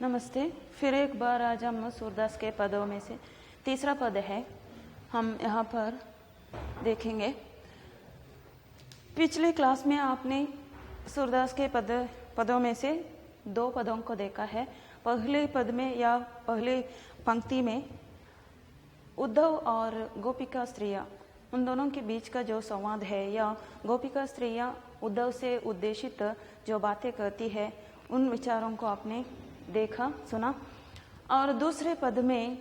नमस्ते। फिर एक बार आज हम सूरदास के पदों में से तीसरा पद है, हम यहाँ पर देखेंगे। पिछले क्लास में आपने सूरदास के पदों में से दो पदों को देखा है। पहले पद में या पहले पंक्ति में उद्धव और गोपिका स्त्रियाँ, उन दोनों के बीच का जो संवाद है, या गोपिका स्त्रियाँ उद्धव से उद्देशित जो बातें करती है, उन विचारों को आपने देखा, सुना। और दूसरे पद में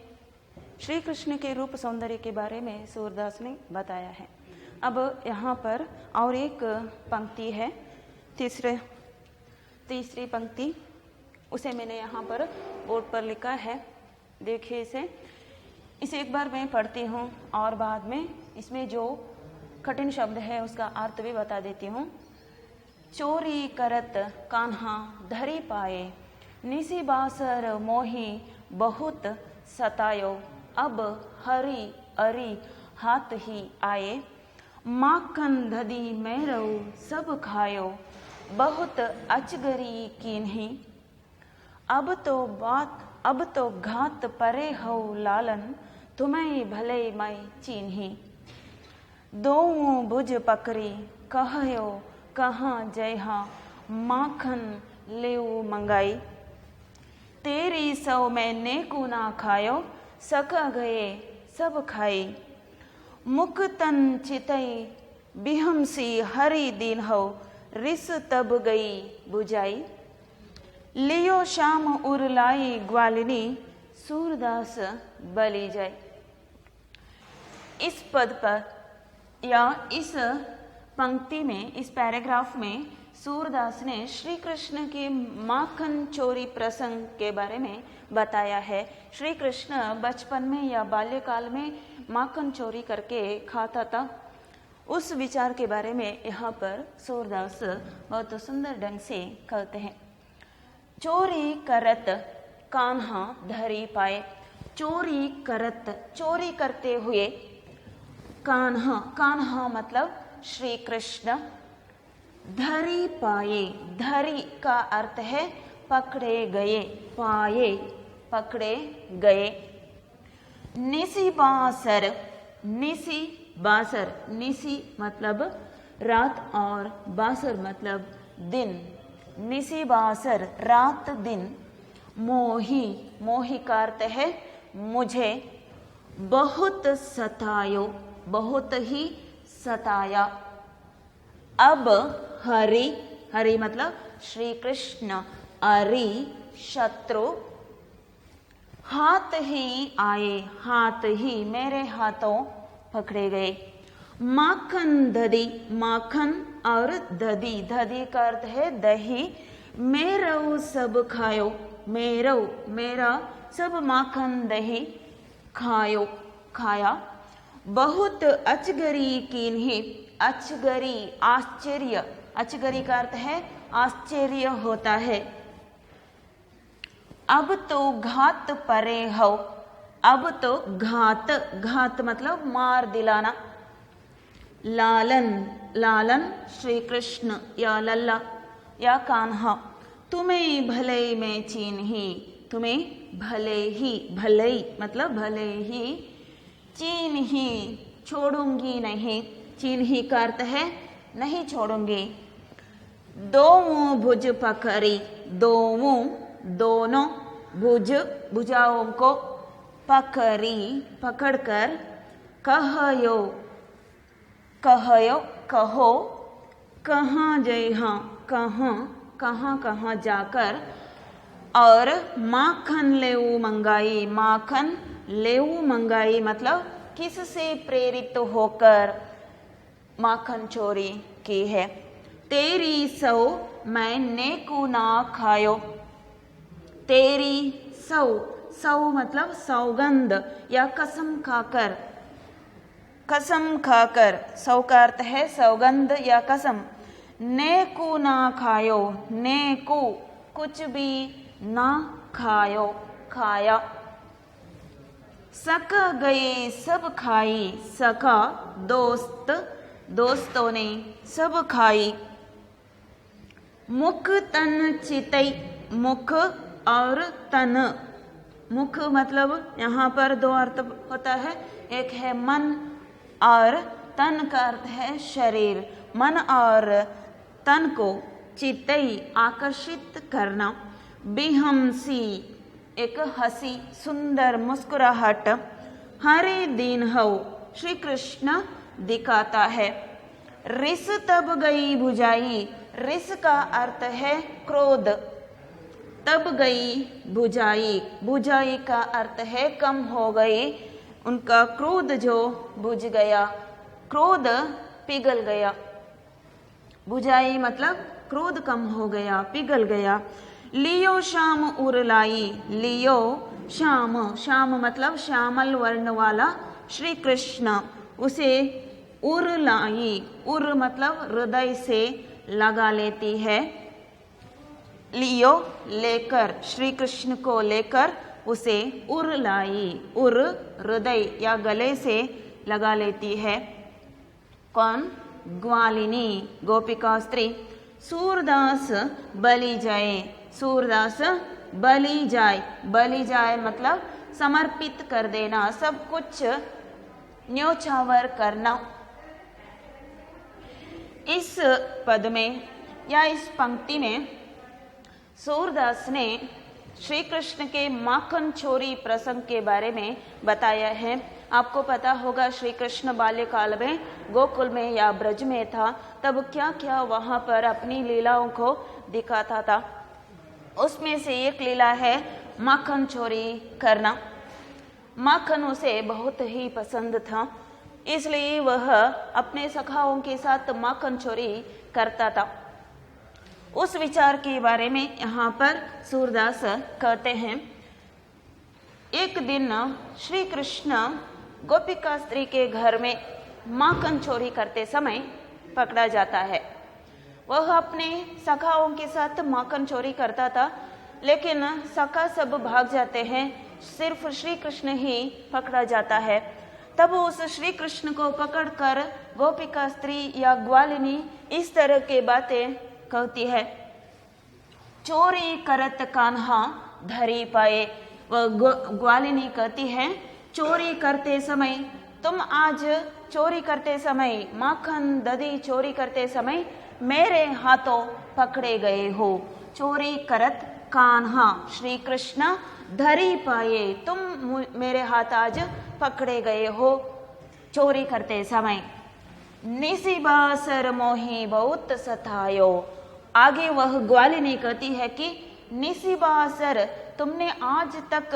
श्री कृष्ण के रूप सौंदर्य के बारे में सूरदास ने बताया है। अब यहाँ पर और एक पंक्ति है, तीसरी पंक्ति, उसे मैंने यहाँ पर बोर्ड पर लिखा है, देखिए इसे एक बार मैं पढ़ती हूँ और बाद में इसमें जो कठिन शब्द है उसका अर्थ भी बता देती हूँ। चोरी करत कान्हा धरी पाए, निसी बासर मोही बहुत सतायो, अब हरी अरी हाथ ही आए, माखन दधी मैरऊ सब खायो, बहुत अचगरी कीन्ही, अब तो घात परे हो लालन, तुम्हें भले मैं चीन्ही, दो बुझ पकड़ी कहयो कहाँ जयहा, माखन लेऊ मंगाई, तेरी सौ में नेकू ना खायो, सका गए सब खाई, मुख तन चितई बिहमसी हरी दिन हो, रिस तब गई बुझाई, लियो शाम उरलाई ग्वालिनी, सूरदास बली जाए। इस पद पर या इस पंक्ति में, इस पैराग्राफ में सूरदास ने श्री कृष्ण के माखन चोरी प्रसंग के बारे में बताया है। श्री कृष्ण बचपन में या बाल्यकाल में माखन चोरी करके खाता था, उस विचार के बारे में यहाँ पर सूरदास बहुत सुंदर ढंग से कहते हैं। चोरी करत कान्हा धरी पाए, चोरी करत, चोरी करते हुए, कान्हा मतलब श्री कृष्ण, धरी पाए, धरी का अर्थ है पकड़े गए, पाए पकड़े गए, निसी बासर, निसी बासर, निसी मतलब रात और बासर मतलब दिन, निसी बासर रात दिन, मोही, मोही का अर्थ है मुझे, बहुत सतायो, बहुत ही सताया, अब हरि, हरि मतलब श्री कृष्ण, अरि शत्रु, हाथ ही आए, हाथ ही मेरे हाथों पकड़े गए, माखन दधी, माखन और दधी, दधी का अर्थ है दही, मेरऊ सब खायो, मेरऊ मेरा सब माखन दही खायो खाया, बहुत अचगरी कीन्ही, अचगरी आश्चर्य, अचगरी का अर्थ है आश्चर्य होता है, अब तो घात परे हो, अब तो घात, घात मतलब मार दिलाना, लालन, लालन श्री कृष्ण या लल्ला या कान्हा, तुम्हें भले में चीन्ही, तुम्हें भले ही, भले मतलब भले ही, चीन्ही छोड़ूंगी नहीं, चीन्ही का अर्थ है नहीं छोड़ूंगी, दो भुज पकड़ी, दो दोनों, भुज भुजाओं को, पकड़ी पकड़कर, कहयो, कहयो कहो, कहाँ जय, हाँ कहाँ, कहाँ कहाँ जाकर, और माखन लेऊ मंगाई, माखन लेऊ मंगाई मतलब किससे प्रेरित होकर माखन चोरी की है, तेरी सौ मैं नेकू ना खायो, तेरी सौ, सौ मतलब सौगंध या कसम खाकर, कसम खाकर, सौ का अर्थ है सौगंध या कसम, नेकू ना खायो, नेकू कुछ भी ना खायो, खाया, सका गए सब खाई, सका दोस्त, दोस्तों ने सब खाई, मुख तन चितई, मुख और तन। मुख मतलब यहाँ पर दो अर्थ होता है, एक है मन और तन का अर्थ है शरीर। मन और तन को चित्तई आकर्षित करना। बिहंसी एक हंसी, सुंदर मुस्कुराहट। हरे दिन हो श्री कृष्ण दिखाता है। रिस तब गई भुजाई, रिस का अर्थ है क्रोध। तब गई बुझाई, बुझाई का अर्थ है कम हो गई, उनका क्रोध जो बुझ गया, क्रोध पिघल गया। बुझाई मतलब क्रोध कम हो गया, पिघल गया। लियो शाम उरलाई, लियो श्याम, श्याम मतलब श्यामल वर्ण वाला श्री कृष्ण, उसे उरलाई, उर मतलब हृदय से लगा लेती है। लियो लेकर, श्री कृष्ण को लेकर उसे उरलाई, उर हृदय या गले से लगा लेती है। कौन? ग्वालिनी, गोपिका स्त्री। सूरदास बलि जाए, सूरदास बलि जाए, बलि जाए मतलब समर्पित कर देना, सब कुछ न्योछावर करना। इस पद में या इस पंक्ति में सूरदास ने श्री कृष्ण के माखन चोरी प्रसंग के बारे में बताया है। आपको पता होगा श्री कृष्ण बाल्यकाल में गोकुल में या ब्रज में था, तब क्या क्या वहां पर अपनी लीलाओं को दिखाता था। उसमें से एक लीला है माखन चोरी करना। माखन उसे बहुत ही पसंद था, इसलिए वह अपने सखाओं के साथ माखन चोरी करता था। उस विचार के बारे में यहाँ पर सूरदास कहते हैं, एक दिन श्री कृष्ण गोपिका स्त्री के घर में माखन चोरी करते समय पकड़ा जाता है। वह अपने सखाओं के साथ माखन चोरी करता था, लेकिन सखा सब भाग जाते हैं, सिर्फ श्री कृष्ण ही पकड़ा जाता है। तब उस श्री कृष्ण को पकड़कर गोपिका स्त्री या ग्वालिनी इस तरह के बातें कहती है। चोरी करत कान्हा धरी पाए, वह ग्वालिनी कहती है चोरी करते समय, तुम आज चोरी करते समय, माखन दधी चोरी करते समय मेरे हाथों पकड़े गए हो। चोरी करत कान्हा, श्री कृष्ण धरी पाए, तुम मेरे हाथ आज पकड़े गए हो चोरी करते समय। निशिबासर मोही बहुत सतायो, आगे वह ग्वालिनी कहती है कि निशिबासर, तुमने आज तक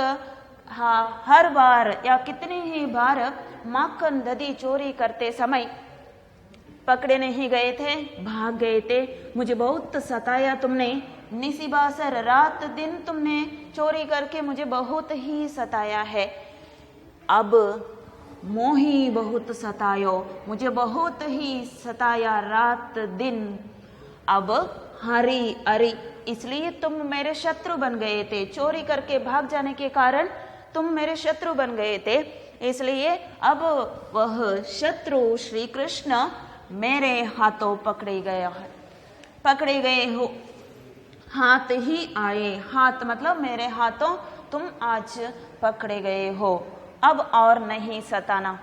हर बार या कितनी ही बार माखन दधी चोरी करते समय पकड़े नहीं गए थे, भाग गए थे, मुझे बहुत सताया तुमने। निशिबासर, रात दिन तुमने चोरी करके मुझे बहुत ही सताया है। अब मोही बहुत सतायो, मुझे बहुत ही सताया रात दिन। अब हरी अरी, इसलिए तुम मेरे शत्रु बन गए थे, चोरी करके भाग जाने के कारण तुम मेरे शत्रु बन गए थे, इसलिए अब वह शत्रु श्री कृष्ण मेरे हाथों पकड़े गया है, पकड़े गए हो। हाथ ही आए, हाथ मतलब मेरे हाथों तुम आज पकड़े गए हो, अब और नहीं सताना।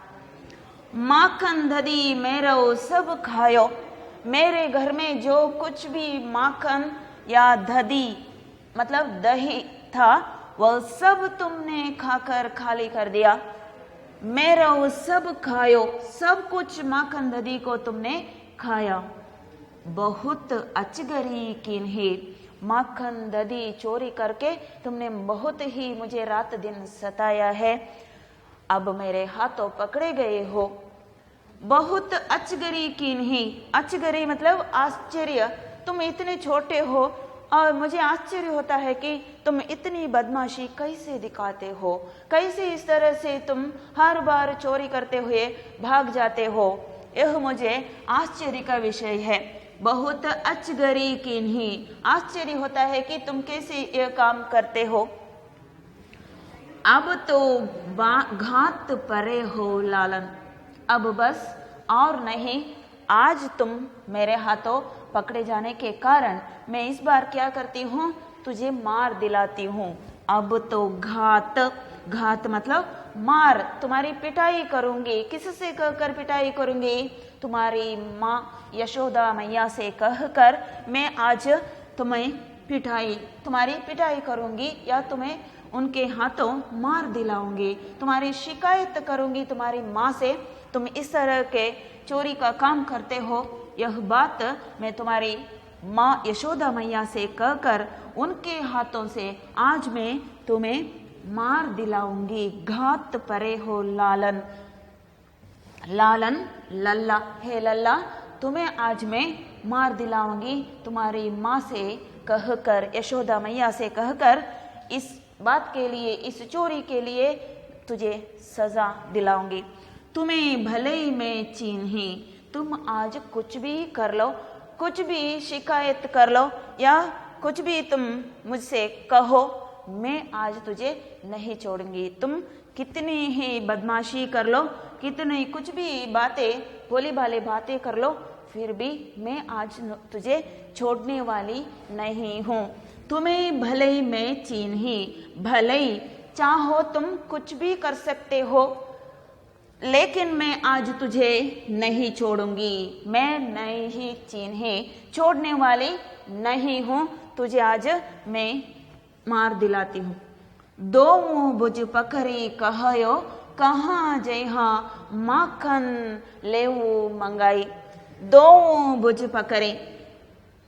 माखन दधी मेरो सब खायो, मेरे घर में जो कुछ भी माखन या दधी मतलब दही था वह सब तुमने खाकर खाली कर दिया। मेरो सब खायो, सब कुछ माखन दधी को तुमने खाया। बहुत अचगरी किन्ही, माखन दधी चोरी करके तुमने बहुत ही मुझे रात दिन सताया है, अब मेरे हाथों पकड़े गए हो। बहुत अचगरी किन्ही, अचगरी मतलब आश्चर्य, तुम इतने छोटे हो और मुझे आश्चर्य होता है कि तुम इतनी बदमाशी कैसे दिखाते हो, कैसे इस तरह से तुम हर बार चोरी करते हुए भाग जाते हो, यह मुझे आश्चर्य का विषय है। बहुत अचगरी किन्ही, आश्चर्य होता है कि तुम कैसे यह काम करते हो। अब तो घात परे हो लालन, अब बस और नहीं, आज तुम मेरे हाथों पकड़े जाने के कारण मैं इस बार क्या करती हूँ, तुझे मार दिलाती हूँ। अब तो घात, घात मतलब मार, तुम्हारी पिटाई करूंगी। किससे कहकर पिटाई करूंगी? तुम्हारी माँ यशोदा मैया से कहकर मैं आज तुम्हें तुम्हारी पिटाई करूंगी या तुम्हें उनके हाथों मार दिलाऊंगी। तुम्हारी शिकायत करूंगी तुम्हारी माँ से, तुम इस तरह के चोरी का काम करते हो। यह बात मैं तुम्हारी माँ यशोदा मैया से कहकर उनके हाथों से आज मैं तुम्हें मार दिलाऊंगी। घात परे हो लालन, लालन लल्ला, हे लल्ला तुम्हें आज मैं मार दिलाऊंगी तुम्हारी माँ से कहकर, यशोदा मैया से कहकर इस बात के लिए, इस चोरी के लिए तुझे सजा दिलाऊंगी। तुम्हें भले ही मैं चिन्ही, तुम आज कुछ भी कर लो, कुछ भी शिकायत कर लो या कुछ भी तुम मुझसे कहो, मैं आज तुझे नहीं छोड़ूंगी। तुम कितनी ही बदमाशी कर लो, कितनी कुछ भी बातें, भोली भाली बातें कर लो, फिर भी मैं आज तुझे छोड़ने वाली नहीं हूँ। तुम्हें भले ही मैं चिन्ही, भले ही चाहो तुम कुछ भी कर सकते हो, लेकिन मैं आज तुझे नहीं छोड़ूंगी। मैं नहीं चिन्हे, छोड़ने वाली नहीं हूँ। तुझे आज मैं मार दिलाती हूँ। दो मुँह बुझ पकड़ी कहयो, कहाँ जयहा माखन लेऊ मंगाई। दो मुँह बुझ पकड़े,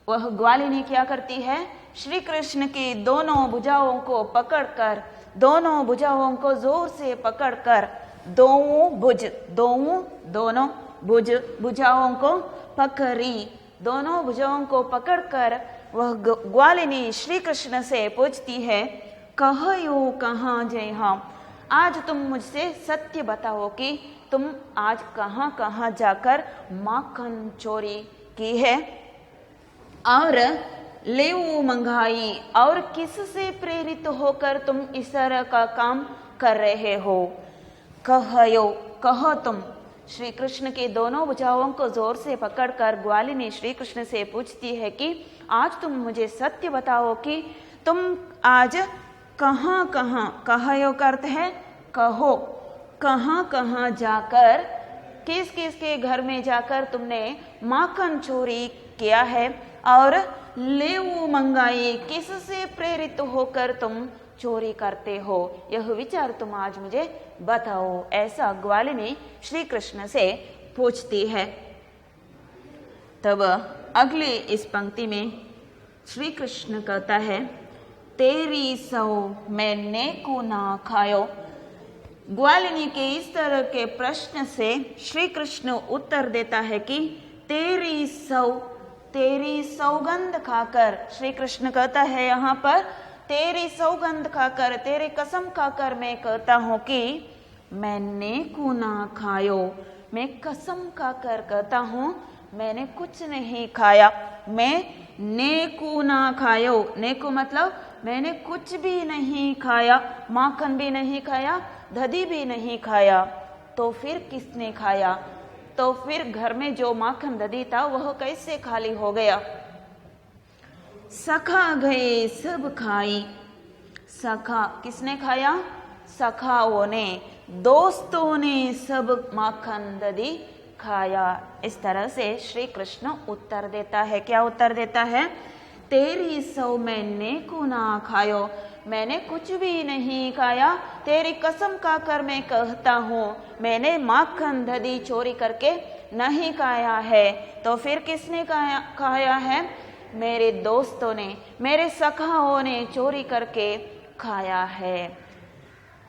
वह ग्वालिनी क्या करती है? श्री कृष्ण की दोनों भुजाओं को पकड़कर, दोनों भुजाओं को जोर से पकड़कर, दोनों भुज, दोनों भुज, भुजाओं को पकड़ी, दोनों भुजाओं को पकड़कर वह ग्वालिनी श्री कृष्ण से पूछती है, कहयो कहाँ जय हम, आज तुम मुझसे सत्य बताओ कि तुम आज कहाँ कहाँ जाकर माखन चोरी की है और लेऊ मंगाई, और किससे प्रेरित होकर तुम इस तरह का काम कर रहे हो। कहयो, कहो तुम। श्री कृष्ण के दोनों भुजाओं को जोर से पकड़कर ग्वालिनी श्री कृष्ण से पूछती है कि आज तुम मुझे सत्य बताओ कि तुम आज कहाँ कहाँ, कहयो का अर्थ है कहो, कहाँ कहाँ जाकर, किस किस के घर में जाकर तुमने माखन चोरी किया है और लेऊ मंगाई, किससे प्रेरित होकर तुम चोरी करते हो, यह विचार तुम आज मुझे बताओ। ऐसा ग्वालिनी श्री कृष्ण से पूछती है। तब अगले इस पंक्ति में श्री कृष्ण कहता है, तेरी सौ मैंने को ना खायो। ग्वालिनी के इस तरह के प्रश्न से श्री कृष्ण उत्तर देता है कि तेरी सौ, तेरी सौगंध खाकर, श्री कृष्ण कहता है यहाँ पर तेरी सौगंध खाकर, तेरी कसम खाकर मैं कहता हूँ कि मैंने को ना खायो। मैं कसम खाकर कहता हूँ मैंने कुछ नहीं खाया। मैं नेकू ना खायो, नेकू मतलब मैंने कुछ भी नहीं खाया, माखन भी नहीं खाया, दधी भी नहीं खाया। तो फिर किसने खाया? तो फिर घर में जो माखन दधी था वह कैसे खाली हो गया? सखा गए सब खाई। सखा किसने खाया? सखाओं ने, दोस्तों ने सब माखन दधी खाया। इस तरह से श्री कृष्ण उत्तर देता है। क्या उत्तर देता है? तेरी सौ मैंने को ना खायो, मैंने कुछ भी नहीं खाया। तेरी कसम खाकर मैं कहता हूँ मैंने माखन दधी चोरी करके नहीं खाया है। तो फिर किसने खाया है? मेरे दोस्तों ने, मेरे सखाओं ने चोरी करके खाया है।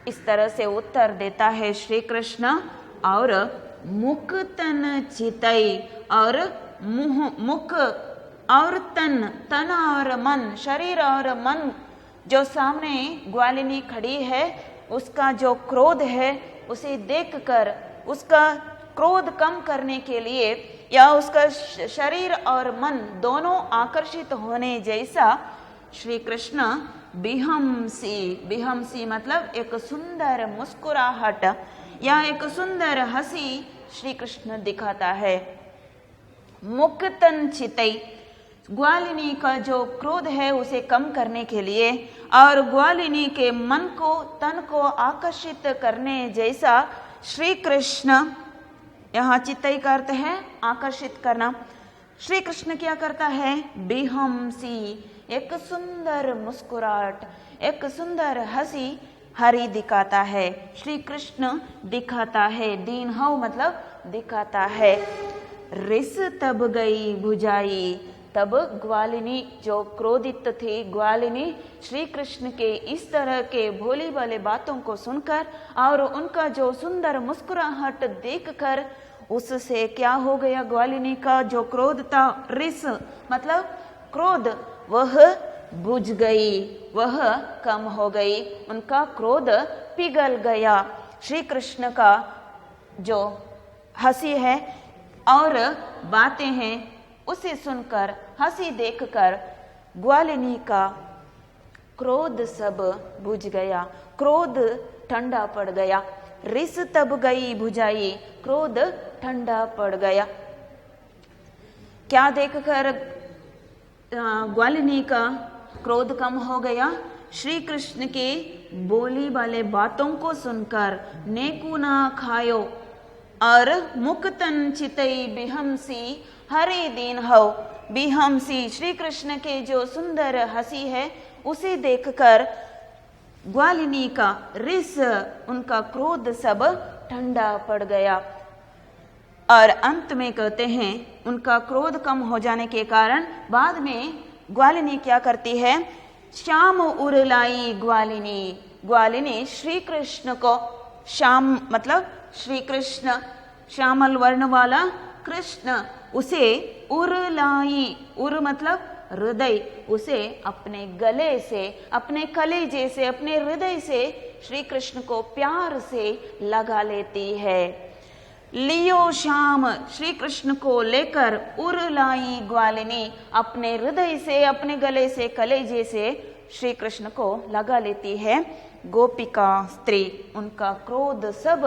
इस तरह से उत्तर देता है श्री कृष्ण। और मुख तन चितई, और मुख और तन, तन और मन, शरीर और मन, जो सामने ग्वालिनी खड़ी है उसका जो क्रोध है उसे देखकर उसका क्रोध कम करने के लिए या उसका शरीर और मन दोनों आकर्षित होने जैसा श्री कृष्ण बिहमसी, बिहमसी मतलब एक सुंदर मुस्कुराहट या एक सुंदर हंसी श्री कृष्ण दिखाता है। मुख तन चितई, ग्वालिनी का जो क्रोध है उसे कम करने के लिए और ग्वालिनी के मन को तन को आकर्षित करने जैसा श्री कृष्ण, यहाँ चित्तई का अर्थ है आकर्षित करना। श्री कृष्ण क्या करता है? बिहंसी, एक सुंदर मुस्कुराहट, एक सुंदर हंसी हरि दिखाता है। श्री कृष्ण दिखाता है, दीन हो मतलब दिखाता है। रिस तब गई भुजाई, तब ग्वालिनी जो क्रोधित थी, ग्वालिनी श्री कृष्ण के इस तरह के भोली भाले बातों को सुनकर और उनका जो सुंदर मुस्कुराहट देखकर उससे क्या हो गया? ग्वालिनी का जो क्रोध था, रिस मतलब क्रोध, वह बुझ गई, वह कम हो गई, उनका क्रोध पिघल गया। श्री कृष्ण का जो हंसी है और बातें हैं उसे सुनकर, हंसी देखकर ग्वालिनी का क्रोध सब बुझ गया, क्रोध ठंडा पड़ गया। रिस तब गई भुजाई, क्रोध ठंडा पड़ गया। क्या देखकर ग्वालिनी का क्रोध कम हो गया? श्री कृष्ण के बोली वाले बातों को सुनकर, नेकू ना खायो और मुक्तन चितई बिहंसी हरे दीन हो। बिहंसी श्री कृष्ण के जो सुंदर हंसी है उसे देखकर ग्वालिनी का रिस, उनका क्रोध सब ठंडा पड़ गया। और अंत में कहते हैं उनका क्रोध कम हो जाने के कारण बाद में ग्वालिनी क्या करती है? श्याम उरलाई ग्वालिनी, ग्वालिनी श्री कृष्ण को, श्याम मतलब श्री कृष्ण, श्यामल वर्ण वाला कृष्ण, उसे उरलाई, उर मतलब हृदय, उसे अपने गले से, अपने कलेजे से, अपने हृदय से श्री कृष्ण को प्यार से लगा लेती है। लियो श्याम श्री कृष्ण को लेकर उरलाई ग्वालिनी, अपने हृदय से, अपने गले से, कलेजे से श्री कृष्ण को लगा लेती है। गोपिका स्त्री, उनका क्रोध सब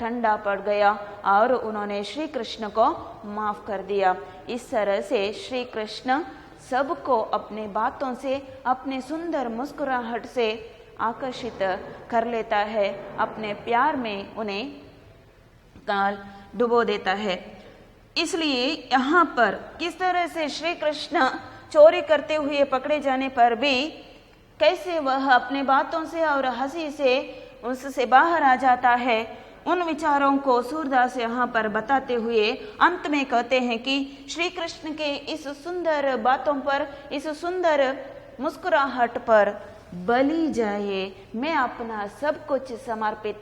ठंडा पड़ गया और उन्होंने श्री कृष्ण को माफ कर दिया। इस तरह से श्री कृष्ण सबको अपने बातों से, अपने सुंदर मुस्कुराहट से आकर्षित कर लेता है, अपने प्यार में उन्हें काल डुबो देता है। इसलिए यहाँ पर किस तरह से श्री कृष्ण चोरी करते हुए पकड़े जाने पर भी कैसे वह अपने बातों से और हंसी से उससे बाहर आ जाता है, उन विचारों को सूरदास यहाँ पर बताते हुए अंत में कहते हैं कि श्री कृष्ण के इस सुंदर बातों पर, इस सुंदर मुस्कुराहट पर बलि जाए, मैं अपना सब कुछ समर्पित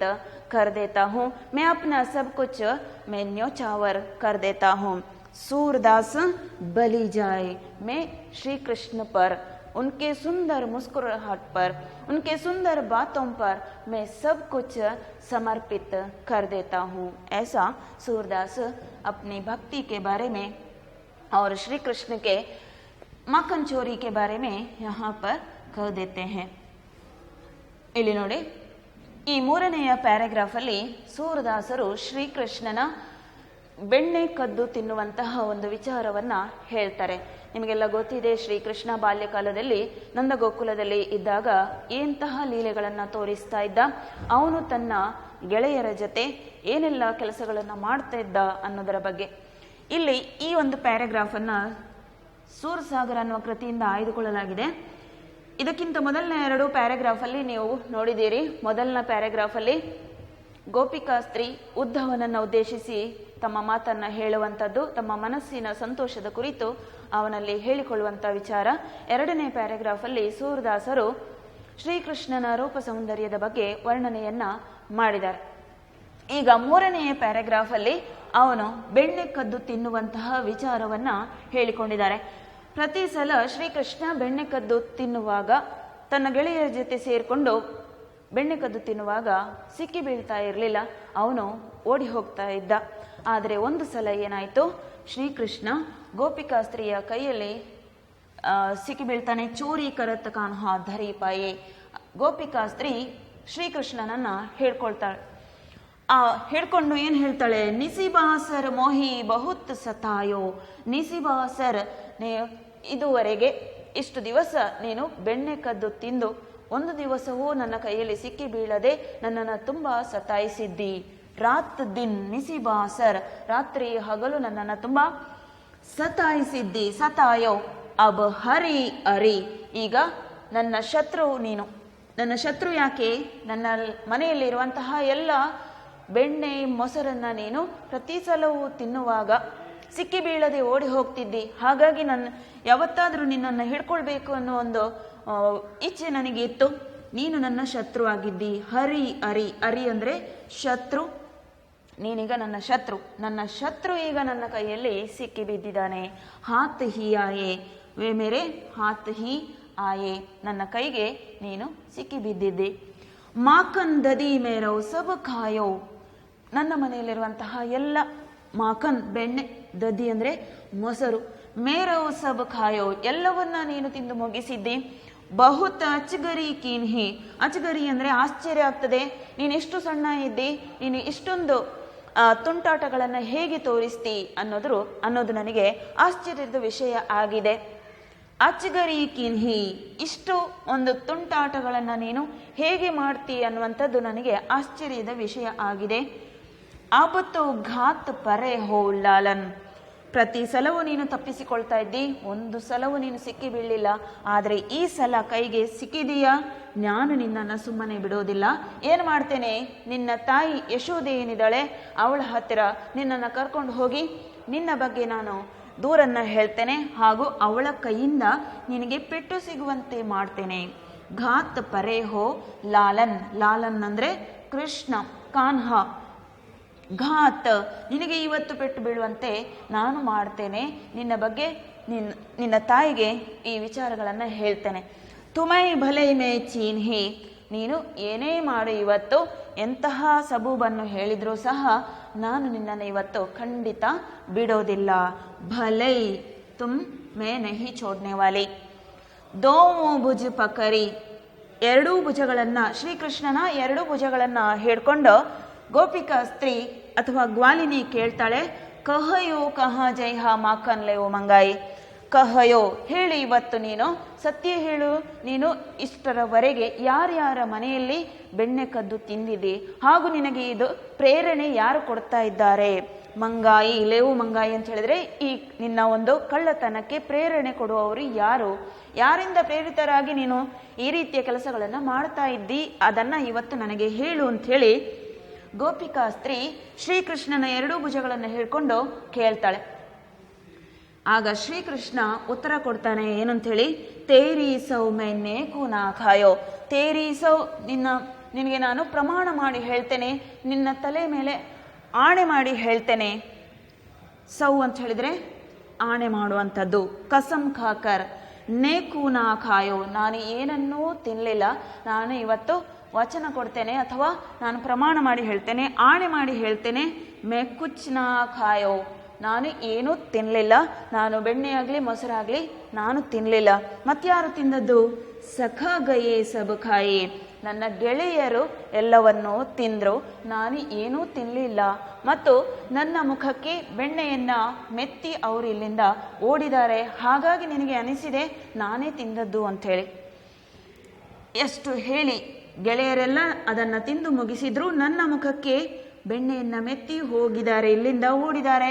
कर देता हूँ, मैं अपना सब कुछ मैं न्योछावर कर देता हूँ। सूरदास बलि जाए, मैं श्री कृष्ण पर, उनके सुंदर मुस्कुराहट पर, उनके सुंदर बातों पर मैं सब कुछ समर्पित कर देता हूँ। ऐसा सूरदास अपनी भक्ति के बारे में और श्री कृष्ण के माखन चोरी के बारे में यहाँ पर कह देते हैं। ಇಲ್ಲಿ ನೋಡಿ, ಈ 3ನೆಯ ಪ್ಯಾರಾಗ್ರಾಫ್ ಅಲ್ಲಿ ಸೂರದಾಸರು ಶ್ರೀಕೃಷ್ಣನ ಬೆಣ್ಣೆ ಕದ್ದು ತಿನ್ನುವಂತಹ ಒಂದು ವಿಚಾರವನ್ನ ಹೇಳ್ತಾರೆ. ನಿಮಗೆಲ್ಲ ಗೊತ್ತಿದೆ, ಶ್ರೀಕೃಷ್ಣ ಬಾಲ್ಯಕಾಲದಲ್ಲಿ ನಂದಗೋಕುಲದಲ್ಲಿ ಇದ್ದಾಗ ಎಂತಹ ಲೀಲೆಗಳನ್ನ ತೋರಿಸ್ತಾ ಇದ್ದ, ಅವನು ತನ್ನ ಗೆಳೆಯರ ಜೊತೆ ಏನೆಲ್ಲ ಕೆಲಸಗಳನ್ನ ಮಾಡ್ತಾ ಇದ್ದ ಅನ್ನೋದರ ಬಗ್ಗೆ ಇಲ್ಲಿ ಈ ಒಂದು ಪ್ಯಾರಾಗ್ರಾಫ್ ಅನ್ನ ಸೂರಸಾಗರ ಅನ್ನುವ ಕೃತಿಯಿಂದ ಆಯ್ದುಕೊಳ್ಳಲಾಗಿದೆ. ಇದಕ್ಕಿಂತ ಮೊದಲನೇ 2 ಪ್ಯಾರಾಗ್ರಾಫ್ ಅಲ್ಲಿ ನೀವು ನೋಡಿದ್ದೀರಿ. ಮೊದಲನೇ ಪ್ಯಾರಾಗ್ರಾಫ್ ಅಲ್ಲಿ ಗೋಪಿಕಾ ಸ್ತ್ರೀ ಉದ್ಧವನನ್ನ ಉದ್ದೇಶಿಸಿ ತಮ್ಮ ಮಾತನ್ನ ಹೇಳುವಂಥದ್ದು, ತಮ್ಮ ಮನಸ್ಸಿನ ಸಂತೋಷದ ಕುರಿತು ಅವನಲ್ಲಿ ಹೇಳಿಕೊಳ್ಳುವಂಥ ವಿಚಾರ. 2ನೇ ಪ್ಯಾರಾಗ್ರಾಫ್ ಅಲ್ಲಿ ಸೂರದಾಸರು ಶ್ರೀಕೃಷ್ಣನ ರೂಪ ಸೌಂದರ್ಯದ ಬಗ್ಗೆ ವರ್ಣನೆಯನ್ನ ಮಾಡಿದ್ದಾರೆ. ಈಗ 3ನೇ ಪ್ಯಾರಾಗ್ರಾಫ್ ಅಲ್ಲಿ ಅವನು ಬೆಣ್ಣೆ ಕದ್ದು ತಿನ್ನುವಂತಹ ವಿಚಾರವನ್ನ ಹೇಳಿಕೊಂಡಿದ್ದಾರೆ. ಪ್ರತಿ ಸಲ ಶ್ರೀಕೃಷ್ಣ ಬೆಣ್ಣೆ ಕದ್ದು ತಿನ್ನುವಾಗ, ತನ್ನ ಗೆಳೆಯರ ಜೊತೆ ಸೇರಿಕೊಂಡು ಬೆಣ್ಣೆ ಕದ್ದು ತಿನ್ನುವಾಗ ಸಿಕ್ಕಿ ಬೀಳ್ತಾ ಇರಲಿಲ್ಲ, ಅವನು ಓಡಿ ಹೋಗ್ತಾ ಇದ್ದ. ಆದರೆ ಒಂದು ಸಲ ಏನಾಯಿತು, ಶ್ರೀಕೃಷ್ಣ ಗೋಪಿಕಾ ಸ್ತ್ರೀಯ ಕೈಯಲ್ಲಿ ಸಿಕ್ಕಿ ಬೀಳ್ತಾನೆ. ಚೋರಿ ಕರತ್ ಕಾನ್ ಹಾ ಧರಿ ಪಾಯೆ, ಗೋಪಿಕಾ ಸ್ತ್ರೀ ಶ್ರೀಕೃಷ್ಣನನ್ನ ಹೇಳ್ಕೊಳ್ತಾಳೆ. ಹೇಳ್ಕೊಂಡು ಏನ್ ಹೇಳ್ತಾಳೆ, ನಿಸಿಬಾಸರ್ ಮೋಹಿ ಬಹುತ್ ಸತಾಯೋ, ನಿಸಿಬಾಸರ್ ಇದುವರೆಗೆ ಇಷ್ಟು ದಿವಸ ನೀನು ಬೆಣ್ಣೆ ಕದ್ದು ತಿಂದು ಒಂದು ದಿವಸವೂ ನನ್ನ ಕೈಯಲ್ಲಿ ಸಿಕ್ಕಿ ಬೀಳದೆ ನನ್ನನ್ನು ತುಂಬಾ ಸತಾಯಿಸಿದ್ದಿ. ರಾತ್ ದಿನ್ ನಿಸಿಬಾಸರ್, ರಾತ್ರಿ ಹಗಲು ನನ್ನನ್ನು ತುಂಬಾ ಸತಾಯಿಸಿದ್ದಿ. ಸತಾಯೋ ಅಬ್ ಹರಿ ಅರಿ, ಈಗ ನನ್ನ ಶತ್ರು ನೀನು. ನನ್ನ ಶತ್ರು ಯಾಕೆ? ನನ್ನ ಮನೆಯಲ್ಲಿರುವಂತಹ ಎಲ್ಲ ಬೆಣ್ಣೆ ಮೊಸರನ್ನ ನೀನು ಪ್ರತಿ ಸಲವೂ ತಿನ್ನುವಾಗ ಸಿಕ್ಕಿ ಬೀಳದೆ ಓಡಿ ಹೋಗ್ತಿದ್ದಿ. ಹಾಗಾಗಿ ನನ್ನ ಯಾವತ್ತಾದರೂ ನಿನ್ನನ್ನು ಹಿಡ್ಕೊಳ್ಬೇಕು ಅನ್ನೋ ಒಂದು ಇಚ್ಛೆ ನನಗೆ ಇತ್ತು. ನೀನು ನನ್ನ ಶತ್ರು ಆಗಿದ್ದಿ. ಹರಿ ಅರಿ, ಅರಿ ಅಂದ್ರೆ ಶತ್ರು, ನೀನೀಗ ನನ್ನ ಶತ್ರು. ನನ್ನ ಶತ್ರು ಈಗ ನನ್ನ ಕೈಯಲ್ಲಿ ಸಿಕ್ಕಿ ಬಿದ್ದಿದ್ದಾನೆ. ಹಾತ್ ಹಿ ಆಯೆ, ವೇ ಮೇರೆ ಹಾತ್ ಹಿ ಆಯೆ, ನನ್ನ ಕೈಗೆ ನೀನು ಸಿಕ್ಕಿ ಬಿದ್ದಿದ್ದಿ. ಮಾಕನ್ ದದಿ ಮೇರೋ ಸಬ್ ಖಾಯೋ, ನನ್ನ ಮನೆಯಲ್ಲಿರುವಂತಹ ಎಲ್ಲ ಮಾಕನ್ ಬೆಣ್ಣೆ, ದದಿ ಅಂದ್ರೆ ಮೊಸರು, ಮೇರೋ ಸಬ್ ಖಾಯೋ ಎಲ್ಲವನ್ನ ನೀನು ತಿಂದು ಮುಗಿಸಿದ್ದಿ. ಬಹುತ್ ಅಚ್ಚಗರಿ ಕೀನ್ಹಿ, ಅಚ್ಚಗರಿ ಅಂದ್ರೆ ಆಶ್ಚರ್ಯ ಆಗ್ತದೆ. ನೀನು ಎಷ್ಟು ಸಣ್ಣ ಇದ್ದಿ, ನೀನು ಇಷ್ಟೊಂದು ತುಂಟಾಟಗಳನ್ನ ಹೇಗೆ ತೋರಿಸ್ತಿ ಅನ್ನೋದು ನನಗೆ ಆಶ್ಚರ್ಯದ ವಿಷಯ ಆಗಿದೆ. ಅಚ್ಚಗರಿ ಕಿನ್ಹಿ, ಇಷ್ಟು ಒಂದು ತುಂಟಾಟಗಳನ್ನ ನೀನು ಹೇಗೆ ಮಾಡ್ತಿ ಅನ್ನುವಂಥದ್ದು ನನಗೆ ಆಶ್ಚರ್ಯದ ವಿಷಯ ಆಗಿದೆ. ಆಪತ್ತು ಘಾತ್ ಪರೆ ಹೋ ಲಾಲನ್, ಪ್ರತಿ ಸಲವೂ ನೀನು ತಪ್ಪಿಸಿಕೊಳ್ತಾ ಇದ್ದಿ, ಒಂದು ಸಲವೂ ನೀನು ಸಿಕ್ಕಿ ಬೀಳಲಿಲ್ಲ. ಆದರೆ ಈ ಸಲ ಕೈಗೆ ಸಿಕ್ಕಿದೀಯಾ, ನಾನು ನಿನ್ನನ್ನು ಸುಮ್ಮನೆ ಬಿಡೋದಿಲ್ಲ. ಏನು ಮಾಡ್ತೇನೆ, ನಿನ್ನ ತಾಯಿ ಯಶೋದೆ ಏನಿದ್ದಾಳೆ ಅವಳ ಹತ್ತಿರ ನಿನ್ನನ್ನು ಕರ್ಕೊಂಡು ಹೋಗಿ ನಿನ್ನ ಬಗ್ಗೆ ನಾನು ದೂರನ್ನ ಹೇಳ್ತೇನೆ, ಹಾಗೂ ಅವಳ ಕೈಯಿಂದ ನಿನಗೆ ಪೆಟ್ಟು ಸಿಗುವಂತೆ ಮಾಡ್ತೇನೆ. ಘಾತ್ ಪರೆ ಹೋ ಲಾಲನ್, ಲಾಲನ್ ಅಂದ್ರೆ ಕೃಷ್ಣ, ಕಾನ್ಹ. ಘಾತ್, ನಿನಗೆ ಇವತ್ತು ಪೆಟ್ಟು ಬೀಳುವಂತೆ ನಾನು ಮಾಡ್ತೇನೆ, ನಿನ್ನ ಬಗ್ಗೆ ನಿನ್ನ ತಾಯಿಗೆ ಈ ವಿಚಾರಗಳನ್ನು ಹೇಳ್ತೇನೆ. ತುಮೈ ಭಲೈ ಮೇ ಚೀನ್ಹಿ, ನೀನು ಏನೇ ಮಾಡು ಇವತ್ತು, ಎಂತಹ ಸಬೂಬನ್ನು ಹೇಳಿದ್ರೂ ಸಹ ನಾನು ನಿನ್ನನ್ನು ಇವತ್ತು ಖಂಡಿತ ಬಿಡೋದಿಲ್ಲ. ಭಲೈ ತುಮ್ ಮೇ ನಹಿ ಛೋಡ್ನೆ ವಾಲಿ. ದೋ ಭುಜ ಪಕರಿ, ಎರಡೂ ಭುಜಗಳನ್ನ, ಶ್ರೀಕೃಷ್ಣನ ಎರಡೂ ಭುಜಗಳನ್ನ ಹಿಡ್ಕೊಂಡು ಗೋಪಿಕಾ ಸ್ತ್ರೀ ಅಥವಾ ಗ್ವಾಲಿನಿ ಕೇಳ್ತಾಳೆ, ಕಹಯೋ ಕಹ ಜೈಹ ಮಾಕನ್ ಲೇವೋ ಮಂಗಾಯಿ. ಕಹಯೋ, ಹೇಳಿ ಇವತ್ತು ನೀನು ಸತ್ಯ ಹೇಳು, ನೀನು ಇಷ್ಟರವರೆಗೆ ಯಾರ್ಯಾರ ಮನೆಯಲ್ಲಿ ಬೆಣ್ಣೆ ಕದ್ದು ತಿಂದಿದೆ, ಹಾಗೂ ನಿನಗೆ ಇದು ಪ್ರೇರಣೆ ಯಾರು ಕೊಡ್ತಾ ಇದ್ದಾರೆ? ಮಂಗಾಯಿ, ಲೇವು ಮಂಗಾಯಿ ಅಂತ ಹೇಳಿದ್ರೆ ಈ ನಿನ್ನ ಒಂದು ಕಳ್ಳತನಕ್ಕೆ ಪ್ರೇರಣೆ ಕೊಡುವವರು ಯಾರು? ಯಾರಿಂದ ಪ್ರೇರಿತರಾಗಿ ನೀನು ಈ ರೀತಿಯ ಕೆಲಸಗಳನ್ನ ಮಾಡ್ತಾ ಇದ್ದಿ, ಅದನ್ನ ಇವತ್ತು ನನಗೆ ಹೇಳು ಅಂತ ಹೇಳಿ ಗೋಪಿಕಾ ಸ್ತ್ರೀ ಶ್ರೀಕೃಷ್ಣನ ಎರಡೂ ಭುಜಗಳನ್ನು ಹಿಡ್ಕೊಂಡು ಕೇಳ್ತಾಳೆ. ಆಗ ಶ್ರೀಕೃಷ್ಣ ಉತ್ತರ ಕೊಡ್ತಾನೆ, ಏನಂತ ಹೇಳಿ, ತೇರಿ ಸೌ ಮೆನ್ನೆ ಕೂನಾ ಖಾಯೋ. ತೇರಿ ಸೌ, ನಿನಗೆ ನಾನು ಪ್ರಮಾಣ ಮಾಡಿ ಹೇಳ್ತೇನೆ, ನಿನ್ನ ತಲೆ ಮೇಲೆ ಆಣೆ ಮಾಡಿ ಹೇಳ್ತೇನೆ. ಸೌ ಅಂತ ಹೇಳಿದ್ರೆ ಆಣೆ ಮಾಡುವಂಥದ್ದು. ಕಸಂ ಖಾಕರ್ ನೇ ಕೂನಾ ಖಾಯೋ, ನಾನು ಏನನ್ನೂ ತಿನ್ನಲಿಲ್ಲ, ನಾನು ಇವತ್ತು ವಚನ ಕೊಡ್ತೇನೆ ಅಥವಾ ನಾನು ಪ್ರಮಾಣ ಮಾಡಿ ಹೇಳ್ತೇನೆ, ಆಣೆ ಮಾಡಿ ಹೇಳ್ತೇನೆ. ಮೇ ಕುಚ್ ನಾ ಖಾಯೋ, ನಾನು ಏನೂ ತಿನ್ನಲಿಲ್ಲ, ನಾನು ಬೆಣ್ಣೆಯಾಗಲಿ ಮೊಸರಾಗಲಿ ನಾನು ತಿನ್ನಲಿಲ್ಲ. ಮತ್ಯಾರು ತಿಂದದ್ದು? ಸಖ ಗಯೇ ಸಬ್ ಖಾಯೇ, ನನ್ನ ಗೆಳೆಯರು ಎಲ್ಲವನ್ನೂ ತಿಂದ್ರು, ನಾನು ಏನೂ ತಿನ್ನಲಿಲ್ಲ. ಮತ್ತು ನನ್ನ ಮುಖಕ್ಕೆ ಬೆಣ್ಣೆಯನ್ನ ಮೆತ್ತಿ ಅವರು ಇಲ್ಲಿಂದ ಓಡಿದ್ದಾರೆ, ಹಾಗಾಗಿ ನಿನಗೆ ಅನಿಸಿದೆ ನಾನೇ ತಿಂದದ್ದು ಅಂಥೇಳಿ. ಎಷ್ಟು ಹೇಳಿ ಗೆಳೆಯರೆಲ್ಲ ಅದನ್ನು ತಿಂದು ಮುಗಿಸಿದ್ರು, ನನ್ನ ಮುಖಕ್ಕೆ ಬೆಣ್ಣೆಯನ್ನ ಮೆತ್ತಿ ಹೋಗಿದ್ದಾರೆ, ಇಲ್ಲಿಂದ ಓಡಿದ್ದಾರೆ,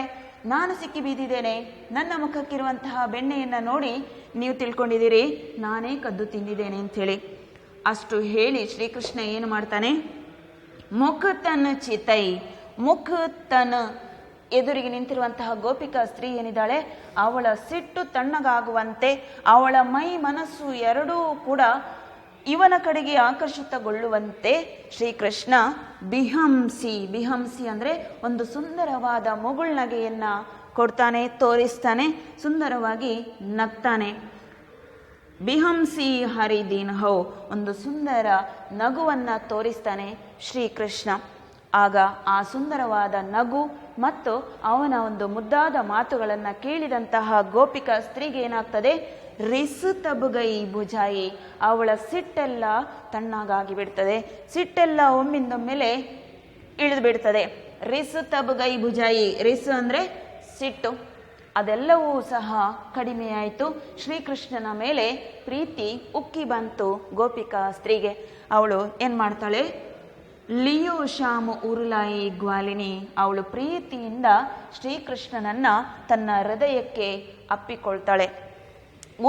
ನಾನು ಸಿಕ್ಕಿ ಬಿದ್ದಿದ್ದೇನೆ. ನನ್ನ ಮುಖಕ್ಕಿರುವಂತಹ ಬೆಣ್ಣೆಯನ್ನ ನೋಡಿ ನೀವು ತಿಳ್ಕೊಂಡಿದ್ದೀರಿ ನಾನೇ ಕದ್ದು ತಿಂದಿದ್ದೇನೆ ಅಂಥೇಳಿ. ಅಷ್ಟು ಹೇಳಿ ಶ್ರೀಕೃಷ್ಣ ಏನು ಮಾಡ್ತಾನೆ, ಮುಖತನ ಚಿತೈ, ಮುಖತನ, ಎದುರಿಗೆ ನಿಂತಿರುವಂತಹ ಗೋಪಿಕಾ ಸ್ತ್ರೀ ಏನಿದ್ದಾಳೆ ಅವಳ ಸಿಟ್ಟು ತಣ್ಣಗಾಗುವಂತೆ, ಅವಳ ಮೈ ಮನಸ್ಸು ಎರಡೂ ಕೂಡ ಇವನ ಕಡೆಗೆ ಆಕರ್ಷಿತಗೊಳ್ಳುವಂತೆ ಶ್ರೀಕೃಷ್ಣ ಬಿಹಂಸಿ, ಬಿಹಂಸಿ ಅಂದ್ರೆ ಒಂದು ಸುಂದರವಾದ ಮುಗುಳ್ನಗೆಯನ್ನ ಕೊಡ್ತಾನೆ, ತೋರಿಸ್ತಾನೆ, ಸುಂದರವಾಗಿ ನಗ್ತಾನೆ. ಬಿಹಂಸಿ ಹರಿದೀನ್ ಹೋ, ಒಂದು ಸುಂದರ ನಗುವನ್ನ ತೋರಿಸ್ತಾನೆ ಶ್ರೀಕೃಷ್ಣ. ಆಗ ಆ ಸುಂದರವಾದ ನಗು ಮತ್ತು ಅವನ ಒಂದು ಮುದ್ದಾದ ಮಾತುಗಳನ್ನ ಕೇಳಿದಂತಹ ಗೋಪಿಕಾ ಸ್ತ್ರೀಗೆ ಏನಾಗ್ತದೆ, ರಿಸು ತಬುಗೈ ಬುಜಾಯಿ, ಅವಳ ಸಿಟ್ಟೆಲ್ಲ ತಣ್ಣಗಾಗಿ ಬಿಡ್ತದೆ, ಸಿಟ್ಟೆಲ್ಲ ಒಮ್ಮಿಂದೊಮ್ಮೆಲೆ ಇಳಿದು ಬಿಡ್ತದೆ. ರಿಸು ತಬುಗೈ ಬುಜಾಯಿ, ರಿಸು ಅಂದ್ರೆ ಸಿಟ್ಟು, ಅದೆಲ್ಲವೂ ಸಹ ಕಡಿಮೆಯಾಯಿತು. ಶ್ರೀಕೃಷ್ಣನ ಮೇಲೆ ಪ್ರೀತಿ ಉಕ್ಕಿ ಬಂತು ಗೋಪಿಕಾ ಸ್ತ್ರೀಗೆ. ಅವಳು ಏನು ಮಾಡ್ತಾಳೆ, ಲಿಯೋ ಶ್ಯಾಮ ಉರುಲಾಯಿ ಗ್ವಾಲಿನಿ, ಅವಳು ಪ್ರೀತಿಯಿಂದ ಶ್ರೀಕೃಷ್ಣನನ್ನ ತನ್ನ ಹೃದಯಕ್ಕೆ ಅಪ್ಪಿಕೊಳ್ತಾಳೆ.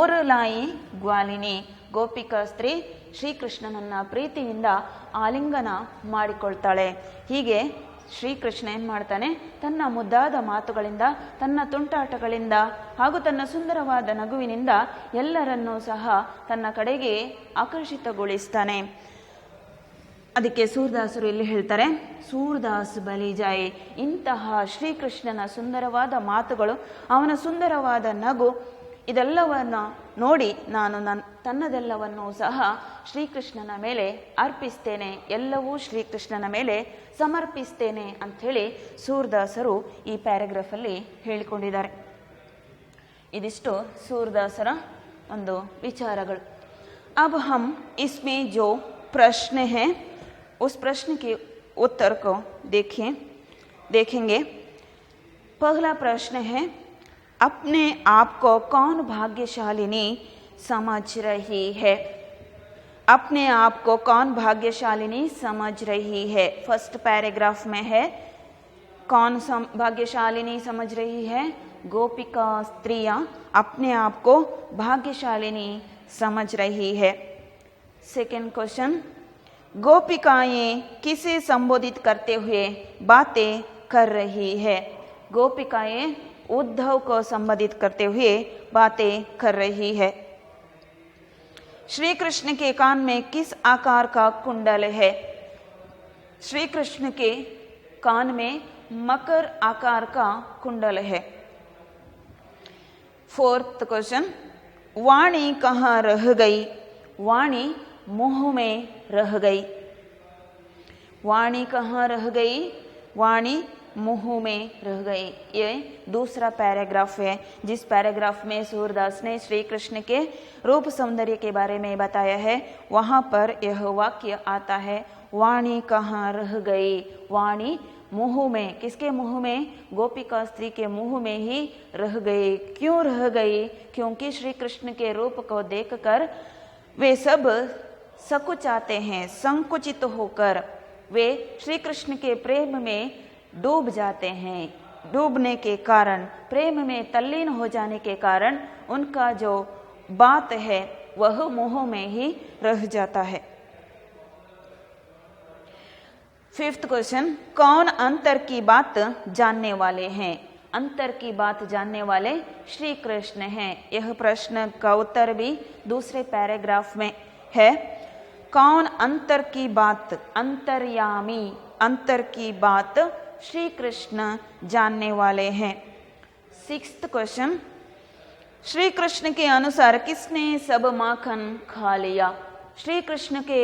ಉರುಲಾಯಿ ಗ್ವಾಲಿನಿ, ಗೋಪಿಕಾ ಸ್ತ್ರೀ ಶ್ರೀಕೃಷ್ಣನನ್ನ ಪ್ರೀತಿಯಿಂದ ಆಲಿಂಗನ ಮಾಡಿಕೊಳ್ತಾಳೆ. ಹೀಗೆ ಶ್ರೀಕೃಷ್ಣ ಏನು ಮಾಡ್ತಾನೆ, ತನ್ನ ಮುದ್ದಾದ ಮಾತುಗಳಿಂದ, ತನ್ನ ತುಂಟಾಟಗಳಿಂದ ಹಾಗೂ ತನ್ನ ಸುಂದರವಾದ ನಗುವಿನಿಂದ ಎಲ್ಲರನ್ನೂ ಸಹ ತನ್ನ ಕಡೆಗೆ ಆಕರ್ಷಿತಗೊಳಿಸ್ತಾನೆ. ಅದಕ್ಕೆ ಸೂರದಾಸರು ಇಲ್ಲಿ ಹೇಳ್ತಾರೆ, ಸೂರದಾಸ್ ಬಲಿಜಾಯಿ. ಇಂತಹ ಶ್ರೀಕೃಷ್ಣನ ಸುಂದರವಾದ ಮಾತುಗಳು, ಅವನ ಸುಂದರವಾದ ನಗು, ಇದೆಲ್ಲವನ್ನ ನೋಡಿ ನಾನು ತನ್ನದೆಲ್ಲವನ್ನೂ ಸಹ ಶ್ರೀಕೃಷ್ಣನ ಮೇಲೆ ಅರ್ಪಿಸ್ತೇನೆ, ಎಲ್ಲವೂ ಶ್ರೀಕೃಷ್ಣನ ಮೇಲೆ ಸಮರ್ಪಿಸ್ತೇನೆ ಅಂಥೇಳಿ ಸೂರದಾಸರು ಈ ಪ್ಯಾರಾಗ್ರಾಫಲ್ಲಿ ಹೇಳಿಕೊಂಡಿದ್ದಾರೆ. ಇದಿಷ್ಟು ಸೂರದಾಸರ ಒಂದು ವಿಚಾರಗಳು. अब हम इसमें जो प्रश्न है उस प्रश्न के उत्तर को देखेंगे. पहला प्रश्न है, अपने आप को कौन भाग्यशालिनी समझ रही है? अपने आप को कौन भाग्यशालिनी समझ रही है? फर्स्ट पैराग्राफ में है, कौन भाग्यशालिनी समझ रही है? गोपिका स्त्रियां अपने आप को भाग्यशालिनी समझ रही है. सेकेंड क्वेश्चन, गोपिकाएं किसे संबोधित करते हुए बातें कर रही है? गोपिकाएं उद्धव को संबोधित करते हुए बातें कर रही है. श्री कृष्ण के कान में किस आकार का कुंडल है? श्री कृष्ण के कान में मकर आकार का कुंडल है. फोर्थ क्वेश्चन, वाणी कहाँ रह गई? वाणी मुंह में रह गई. वाणी कहाँ रह गई? वाणी मुंह में रह गई. ये दूसरा पैराग्राफ है, जिस पैराग्राफ में सूरदास ने श्री कृष्ण के रूप सौंदर्य के बारे में बताया है. वहाँ पर यह वाक्य आता है, वाणी कहाँ रह गई? वाणी मुंह में, किसके मुंह में? गोपिका स्त्री के मुंह में ही रह गई. क्यों रह गई? क्योंकि श्री कृष्ण के रूप को देखकर वे सब सकुचाते हैं, संकुचित होकर वे श्री कृष्ण के प्रेम में डूब जाते हैं. डूबने के कारण, प्रेम में तल्लीन हो जाने के कारण उनका जो बात है वह मुंह में ही रह जाता है. फिफ्थ क्वेश्चन, कौन अंतर की बात जानने वाले हैं? अंतर की बात जानने वाले श्री कृष्ण हैं. यह प्रश्न का उत्तर भी दूसरे पैराग्राफ में है. कौन अंतर की बात? अंतर्यामी, अंतर की बात श्री कृष्ण जानने वाले हैं. सिक्स्थ क्वेश्चन, श्री कृष्ण के अनुसार किसने सब माखन खा लिया? श्री कृष्ण के